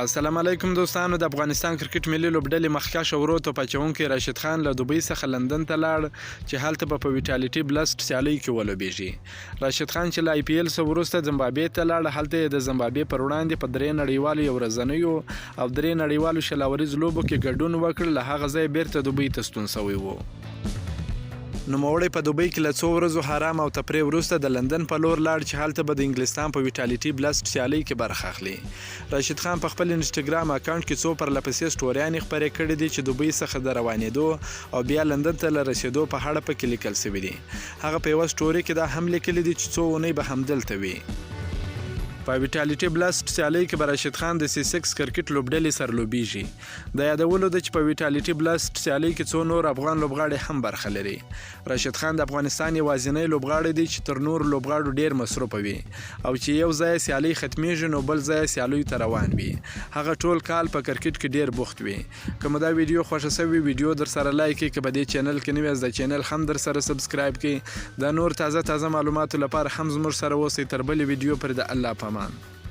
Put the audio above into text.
السلام علیکم دوستانو. د افغانستان کرکټ ملي لوبډلې مخکښ ورو توپ اچوونکی راشد خان له دوبۍ څخه لندن ته لاړ چې هلته به په ویټالټي بلسټ سیالۍ کې ولوبېږي. راشد خان چې له آی پی ایل څخه وروسته زمبابوې ته لاړ، هلته یې د زمبابوې پر وړاندې په 3 نړیوالو یو ورځنیو او 3 نړیوالو شلاوریز لوبو کې ګډون وکړ. له هغه ځایه بیرته دوبۍ ته ستون شوی و. نوموړی په دوبۍ کې له څو ورځو حرام او تفریح وروسته د لندن په لور لاړ چې هلته به د انګلستان په ویټالټي بلسټ سیالۍ کې برخه اخلي. راشد خان په خپل انسټاګرام اکاونټ کې څو پرله پسې سټوریانې خپرې کړې دي چې دوبۍ څخه د روانېدو او بیا لندن ته له رسېدو په اړه پکې لیکل شوي دي. هغه په یوه سټوري کې دا هم لیکلي دي چې څو اونۍ به همدلته وي. په ویټالټي بلسټ سیالۍ کې به راشد خان د C6 کرکټ لوبډلې سره لوبېږي. د یادولو ده چې په ویټالټي بلسټ سیالۍ کې څو نور افغان لوبغاړي هم برخه لري. راشد خان د افغانستان یوازینی لوبغاړی دی چې تر نورو لوبغاړو ډیر مصروفه وي او چې یو ځای سیالۍ ختمیږي نو بل ځای سیالیو ته روان وي. هغه ټول کال په کرکټ کې ډیر بوخت وي. که مو دا ویډیو خوښه شوې ویډیو در سره لایک کړئ، که په دې چینل کې نوی یاست د چینل هم در سره سبسکرایب کړئ. د نور تازه معلوماتو لپاره هم زموږ سره اوسئ. تر بلې ویډیو پورې د الله په امان.